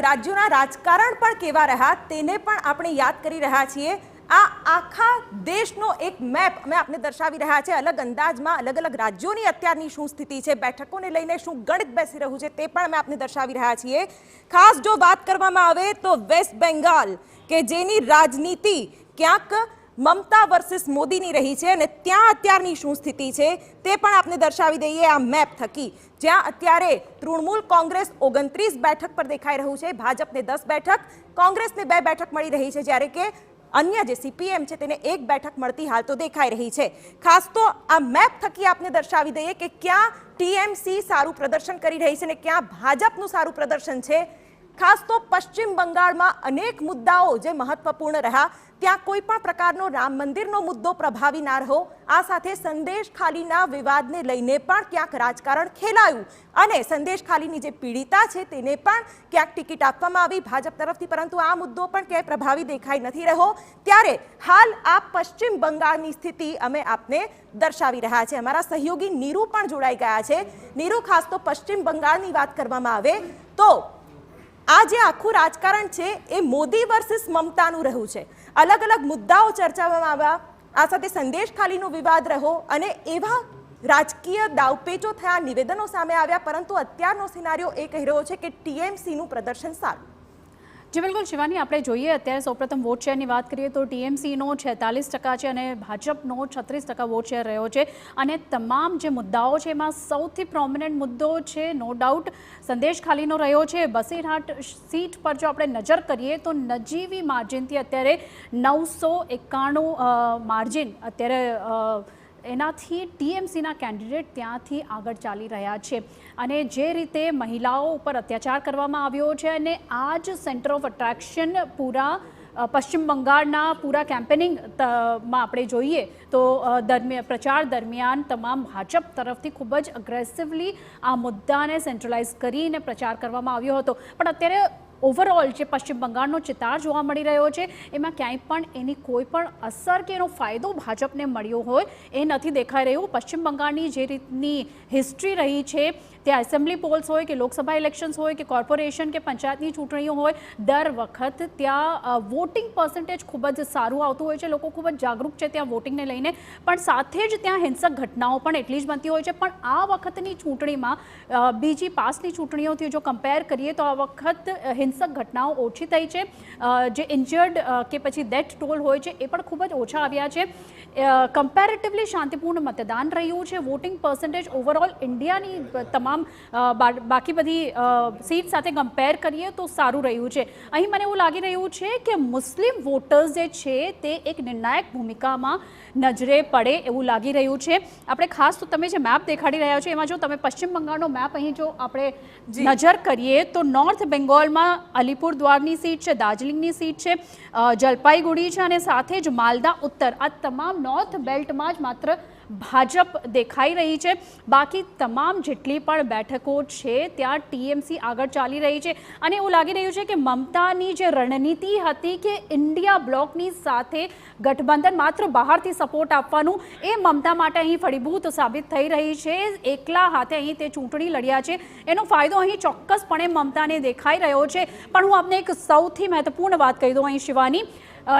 રાજ્યોના રાજકારણ પણ કેવા રહ્યા તેને પણ આપણે યાદ કરી રહ્યા છીએ। આ આખા દેશનો એક મેપ અમે આપને દર્શાવી રહ્યા છે। અલગ અંદાજમાં અલગ અલગ રાજ્યોની અત્યારની શું સ્થિતિ છે, બેઠકોને લઈને શું ગણિત બેસી રહ્યું છે તે પણ અમે આપને દર્શાવી રહ્યા છીએ। ખાસ જો વાત કરવામાં આવે તો વેસ્ટ બેંગાલ કે જેની રાજનીતિ ક્યાંક મમતા વર્સિસ મોદીની રહી છે અને ત્યાં અત્યારની શું સ્થિતિ છે તે પણ આપને દર્શાવી દઈએ આ મેપ થકી। જ્યાં અત્યારે તૃણમૂલ કોંગ્રેસ 29 બેઠક પર દેખાઈ રહ્યું છે, ભાજપને 10 બેઠક, કોંગ્રેસને 2 બેઠક મળી રહી છે, જ્યારે કે अन्य जे सीपीएम છે તેને 1 બેઠક મળતી હાલ તો દેખાઈ રહી છે। ખાસ તો આ મેપ થકી આપને દર્શાવી દઈએ કે ક્યાં ટીએમસી સારું પ્રદર્શન કરી રહી છે અને ક્યાં ભાજપનું સારું પ્રદર્શન છે। ખાસ તો પશ્ચિમ બંગાળમાં અનેક મુદ્દાઓ જે મહત્વપૂર્ણ રહ્યા, ત્યાં કોઈ પણ પ્રકારનો રામ મંદિરનો મુદ્દો પ્રભાવી ના રહ્યો। આ સાથે સંદેશ ખાલીના વિવાદને લઈને પણ ક્યાંક રાજકારણ ખેલાયું અને સંદેશ ખાલીની જે પીડિતા છે તેને પણ ક્યાંક ટિકિટ આપવામાં આવી ભાજપ તરફથી, પરંતુ આ મુદ્દો પણ ક્યાંય પ્રભાવી દેખાઈ નથી રહ્યો। ત્યારે હાલ આ પશ્ચિમ બંગાળની સ્થિતિ અમે આપને દર્શાવી રહ્યા છે। અમારા સહયોગી નીરુ પણ જોડાઈ ગયા છે। નીરુ, ખાસ તો પશ્ચિમ બંગાળની વાત કરવામાં આવે તો આ જે આખું રાજકારણ છે એ મોદી વર્સિસ મમતાનું રહ્યું છે। અલગ અલગ મુદ્દાઓ ચર્ચામાં આવ્યા, આ સાથે સંદેશ ખાલીનો વિવાદ રહ્યો અને એવા રાજકીય દાવપેચો થયા, નિવેદનો સામે આવ્યા, પરંતુ અત્યારનો સિનારીઓ એ કહી રહ્યો છે કે ટીએમસીનું પ્રદર્શન સારું। જી બિલકુલ શિવાની, આપણે જોઈએ અત્યારે સૌપ્રથમ વોટ શેરની વાત કરીએ તો ટીએમસીનો 46% છે અને ભાજપનો 36% વોટ શેર રહ્યો છે। અને તમામ જે મુદ્દાઓ છે એમાં સૌથી પ્રોમિનન્ટ મુદ્દો છે નો ડાઉટ સંદેશ ખાલીનો રહ્યો છે। બસીરહાટ સીટ પર જો આપણે નજર કરીએ તો નજીવી માર્જિનથી અત્યારે 991 માર્જિન અત્યારે એનાથી ટીએમસીના કેન્ડિડેટ ત્યાંથી આગળ ચાલી રહ્યા છે। અને જે રીતે મહિલાઓ ઉપર અત્યાચાર કરવામાં આવ્યો છે અને આ જ સેન્ટર ઓફ એટ્રેક્શન પૂરા પશ્ચિમ બંગાળના પૂરા કેમ્પેનિંગમાં આપણે જોઈએ તો પ્રચાર દરમિયાન તમામ ભાજપ તરફથી ખૂબ જ અગ્રેસિવલી આ મુદ્દાને સેન્ટ્રલાઇઝ કરીને પ્રચાર કરવામાં આવ્યો હતો, પણ અત્યારે ઓવરઓલ જે પશ્ચિમ બંગાળનો ચિતાર જોવા મળી રહ્યો છે એમાં ક્યાંય પણ એની કોઈ પણ અસર કે એનો ફાયદો ભાજપને મળ્યો હોય એ નથી દેખાઈ રહ્યું। પશ્ચિમ બંગાળની જે રીતની હિસ્ટ્રી રહી છે, ત્યાં એસેમ્બલી પોલ્સ હોય કે લોકસભા ઇલેક્શન્સ હોય કે કોર્પોરેશન કે પંચાયતની ચૂંટણીઓ હોય, દર વખત ત્યાં વોટિંગ પર્સન્ટેજ ખૂબ જ સારું આવતું હોય છે, લોકો ખૂબ જ જાગૃત છે ત્યાં વોટિંગને લઈને, પણ સાથે જ ત્યાં હિંસક ઘટનાઓ પણ એટલી જ બનતી હોય છે। પણ આ વખતની ચૂંટણીમાં બીજી પાસની ચૂંટણીઓથી જો કમ્પેર કરીએ તો આ વખત હિંસક ઘટનાઓ ઓછી થઈ છે, જે ઇન્જર્ડ કે પછી ડેથ ટોલ હોય છે એ પણ ખૂબ જ ઓછા આવ્યા છે। કમ્પેરેટિવલી શાંતિપૂર્ણ મતદાન રહ્યું છે। વોટિંગ પર્સન્ટેજ ઓવરઓલ ઇન્ડિયાની તમામ બાકી બધી સીટ સાથે કમ્પેર કરીએ તો સારું રહ્યું છે। અહીં મને એવું લાગી રહ્યું છે કે મુસ્લિમ વોટર્સ જે છે તે એક નિર્ણાયક ભૂમિકામાં નજરે પડે એવું લાગી રહ્યું છે। આપણે ખાસ તો તમે જે મેપ દેખાડી રહ્યા છો એમાં જો તમે પશ્ચિમ બંગાળનો મેપ અહીં જો આપણે નજર કરીએ તો નોર્થ બેંગોલમાં અલીપુરદ્વારની સીટ છે, દાર્જિલિંગની સીટ છે, જલપાઈગુડી છે અને સાથે જ માલદા ઉત્તર, આ તમામ નોર્થ બેલ્ટમાં જ માત્ર ભાજપ દેખાઈ રહી છે। બાકી તમામ જેટલી પણ બેઠકો છે ત્યાં ટીએમસી આગળ ચાલી રહી છે અને એવું લાગી રહ્યું છે કે મમતાની જે રણનીતિ હતી કે ઇન્ડિયા બ્લોકની સાથે ગઠબંધન માત્ર બહારથી સપોર્ટ આપવાનું, એ મમતા માટે અહીં ફળીભૂત સાબિત થઈ રહી છે। એકલા હાથે અહીં તે ચૂંટણી લડ્યા છે એનો ફાયદો અહીં ચોક્કસપણે મમતાને દેખાઈ રહ્યો છે। પણ હું આપને એક સૌથી મહત્વપૂર્ણ વાત કહી દઉં અહીં શિવાની,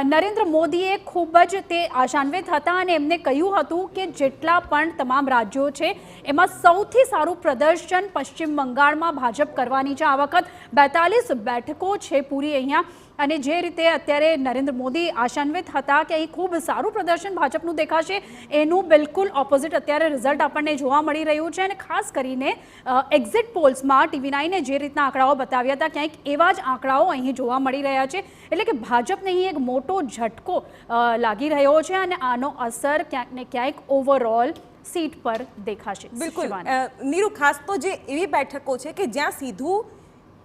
નરેન્દ્ર મોદીએ ખૂબ જ તે આશાન્વિત હતા અને એમને કહ્યું હતું કે જેટલા પણ તમામ રાજ્યો છે એમાં સૌથી સારું પ્રદર્શન પશ્ચિમ બંગાળમાં ભાજપ કરવાની છે। આ વખત 42 બેઠકો છે પૂરી અહીંયા, અને જે રીતે અત્યારે નરેન્દ્ર મોદી આશાન્વિત હતા કે અહીં ખૂબ સારું પ્રદર્શન ભાજપનું દેખાશે, એનું બિલકુલ ઓપોઝિટ અત્યારે રિઝલ્ટ આપણને જોવા મળી રહ્યું છે। અને ખાસ કરીને એક્ઝિટ પોલ્સમાં TV9એ જે રીતના આંકડાઓ બતાવ્યા હતા ક્યાંક એવા જ આંકડાઓ અહીં જોવા મળી રહ્યા છે, એટલે કે ભાજપને અહીં એક મોટો ઝટકો લાગી રહ્યો છે અને આનો અસર ક્યાંક ને ક્યાંક ઓવરઓલ સીટ પર દેખાશે। બિલકુલ નીરુ, ખાસ તો જે એવી બેઠકો છે કે જ્યાં સીધું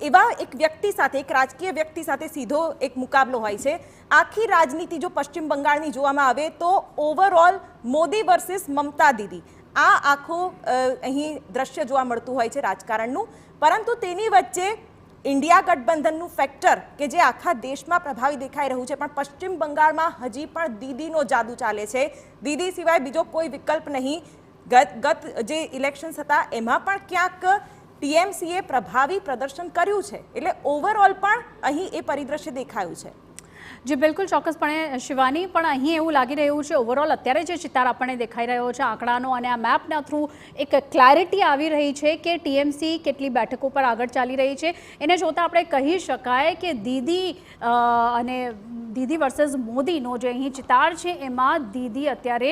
એવા એક વ્યક્તિ સાથે, એક રાજકીય વ્યક્તિ સાથે સીધો એક મુકાબલો હોય છે। આખી રાજનીતિ જો પશ્ચિમ બંગાળની જોવામાં આવે તો ઓવરઓલ મોદી વર્સિસ મમતા દીદી, આ આખું અહીં દ્રશ્ય જોવા મળતું હોય છે રાજકારણનું, પરંતુ તેની વચ્ચે ઇન્ડિયા ગઠબંધનનું ફેક્ટર કે જે આખા દેશમાં પ્રભાવી દેખાઈ રહ્યું છે, પણ પશ્ચિમ બંગાળમાં હજી પણ દીદીનો જાદુ ચાલે છે। દીદી સિવાય બીજો કોઈ વિકલ્પ નહીં। ગત જે ઇલેક્શન્સ હતા એમાં પણ ક્યાંક ટીએમસીએ પ્રભાવી પ્રદર્શન કર્યું છે, એટલે ઓવરઓલ પણ અહીં એ પરિદ્રશ્ય દેખાયું છે. જી બિલકુલ, ચોક્કસપણે શિવાની, પણ અહીં એવું લાગી રહ્યું છે ઓવરઓલ અત્યારે જે ચિતાર આપણને દેખાઈ રહ્યો છે આંકડાનો અને આ મેપના થ્રુ એક ક્લેરિટી આવી રહી છે કે ટીએમસી કેટલી બેઠકો પર આગળ ચાલી રહી છે. એને જોતાં આપણે કહી શકાય કે દીદી વર્સેસ મોદીનો જે અહીં ચિતાર છે એમાં દીદી અત્યારે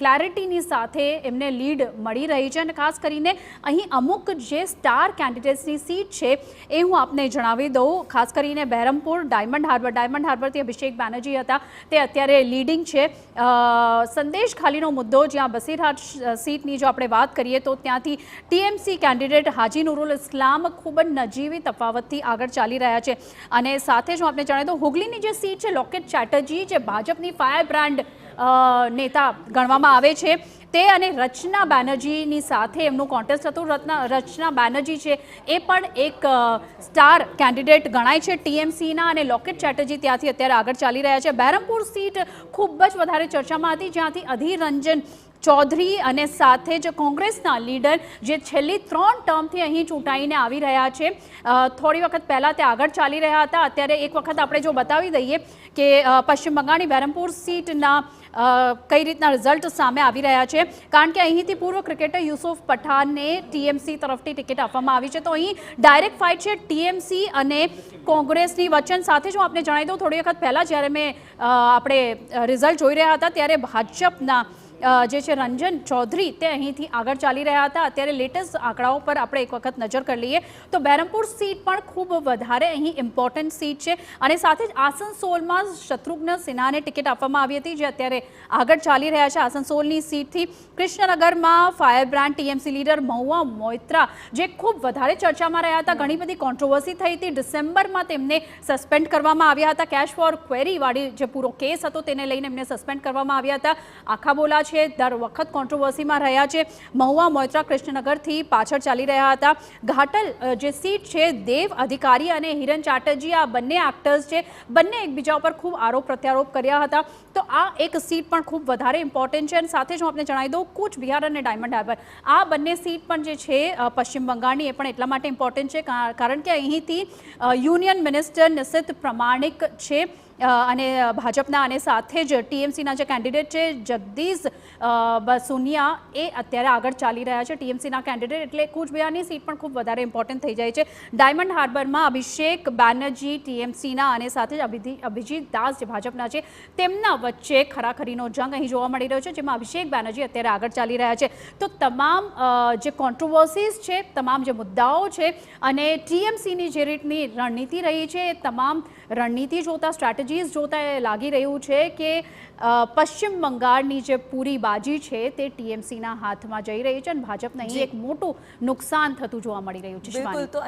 ક્લેરિટીની સાથે એમને લીડ મળી રહી છે. અને ખાસ કરીને અહીં અમુક જે સ્ટાર કેન્ડિડેટ્સની સીટ છે એ હું આપને જણાવી દઉં. ખાસ કરીને બહેરમપુર, ડાયમંડ હાર્બરથી અભિષેક બેનર્જી હતા તે અત્યારે લીડિંગ છે. સંદેશ ખાલીનો મુદ્દો, જ્યાં બસીરહાટ સીટની જો આપણે વાત કરીએ તો ત્યાંથી ટીએમસી કેન્ડિડેટ હાજી નુરુલ ઇસ્લામ ખૂબ જ નજીવી તફાવતથી આગળ ચાલી રહ્યા છે. અને સાથે જો આપણે જણાવીએ તો હુગલીની જે સીટ છે, લોકેટ ચેટર્જી જે ભાજપની ફાયર બ્રાન્ડ નેતા ગણવામાં આવે છે તે અને રચના બેનર્જીની સાથે એમનું કોન્ટેસ્ટ હતું. રચના બેનર્જી છે એ પણ એક સ્ટાર કેન્ડિડેટ ગણાય છે ટીએમસીના, અને લોકેટ ચેટર્જી ત્યાંથી અત્યારે આગળ ચાલી રહ્યા છે. બહેરમપુર સીટ ખૂબ જ વધારે ચર્ચામાં હતી, જ્યાંથી અધીર રંજન ચૌધરી અને સાથે જ કોંગ્રેસના લીડર જે છેલ્લી 3 ટર્મથી અહીં ચૂંટાઈને આવી રહ્યા છે, થોડી વખત પહેલાં તે આગળ ચાલી રહ્યા હતા. અત્યારે એક વખત આપણે જો બતાવી દઈએ કે પશ્ચિમ બંગાળની બહેરમપુર સીટના કઈ રીતના રિઝલ્ટ સામે આવી રહ્યા છે, કારણ કે અહીંથી પૂર્વ ક્રિકેટર યુસુફ પઠાણને ટીએમસી તરફથી ટિકિટ આપવામાં આવી છે. તો અહીં ડાયરેક્ટ ફાઇટ છે ટીએમસી અને કોંગ્રેસની વચ્ચે. સાથે જો આપણે જણાવી દઉં, થોડી વખત પહેલાં જ્યારે આપણે રિઝલ્ટ જોઈ રહ્યા હતા ત્યારે ભાજપના જે છે રંજન ચૌધરી તે અહીંથી આગળ ચાલી રહ્યા હતા. અત્યારે લેટેસ્ટ આંકડાઓ પર આપણે એક વખત નજર કરી લઈએ તો બહેરમપુર સીટ પણ ખૂબ વધારે અહીં ઇમ્પોર્ટન્ટ સીટ છે. અને સાથે જ આસનસોલમાં શત્રુઘ્ન સિન્હાને ટિકિટ આપવામાં આવી હતી, જે અત્યારે આગળ ચાલી રહ્યા છે આસનસોલની સીટથી. કૃષ્ણનગરમાં fire brand TMC leader Mahua Moitra જે ખૂબ વધારે ચર્ચામાં રહ્યા હતા, ઘણી બધી કોન્ટ્રોવર્સી થઈ હતી. ડિસેમ્બરમાં તેમને સસ્પેન્ડ કરવામાં આવ્યા હતા. કેશ ફોર ક્વેરી વાળી જે પૂરો કેસ હતો તેને લઈને એમને સસ્પેન્ડ કરવામાં આવ્યા હતા. આખા બોલા છે, દર વખત કોન્ટ્રોવર્સીમાં રહ્યા છે. મહુવા મોઇત્રા કૃષ્ણનગરથી પાછળ ચાલી રહ્યા હતા. ઘાટલ જે સીટ છે, દેવ અધિકારી અને હિરન ચેટર્જી આ બંને એક્ટર્સ છે, બંને એકબીજા ઉપર ખૂબ આરોપ પ્રત્યારોપ કર્યા હતા. તો આ એક સીટ પણ ખૂબ વધારે ઇમ્પોર્ટન્ટ છે. અને સાથે જ હું આપને જણાવી દઉં, કૂચ બિહાર અને ડાયમંડ હાર્બર આ બંને સીટ પણ જે છે પશ્ચિમ બંગાળની, એ પણ એટલા માટે ઇમ્પોર્ટન્ટ છે કારણ કે અહીંથી યુનિયન મિનિસ્ટર નિશિત પ્રમાણિક છે અને ભાજપના, અને સાથે જ ટીએમસીના જે કેન્ડિડેટ છે જગદીશ બસુનિયા એ અત્યારે આગળ ચાલી રહ્યા છે ટીએમસીના કેન્ડિડેટ. એટલે કૂચબિહારની સીટ પણ ખૂબ વધારે ઇમ્પોર્ટન્ટ થઈ જાય છે. ડાયમંડ હાર્બરમાં અભિષેક બેનર્જી ટીએમસીના અને સાથે જ અભિજીત દાસ જે ભાજપના છે તેમના વચ્ચે ખરાખરીનો જંગ અહીં જોવા મળી રહ્યો છે, જેમાં અભિષેક બેનર્જી અત્યારે આગળ ચાલી રહ્યા છે. તો તમામ જે કોન્ટ્રોવર્સીઝ છે, તમામ જે મુદ્દાઓ છે અને ટીએમસીની જે રીતની રણનીતિ રહી છે, એ તમામ રણનીતિ જોતા, સ્ટ્રેટેજીસ જોતા એ લાગી રહ્યું છે કે પશ્ચિમ બંગાળની જે પૂરી બાજી છે તે ટીએમસીના હાથમાં જઈ રહી છે અને ભાજપને અહીં એક મોટું નુકસાન થતું જોવા મળી રહ્યું છે. બિલકુલ. તો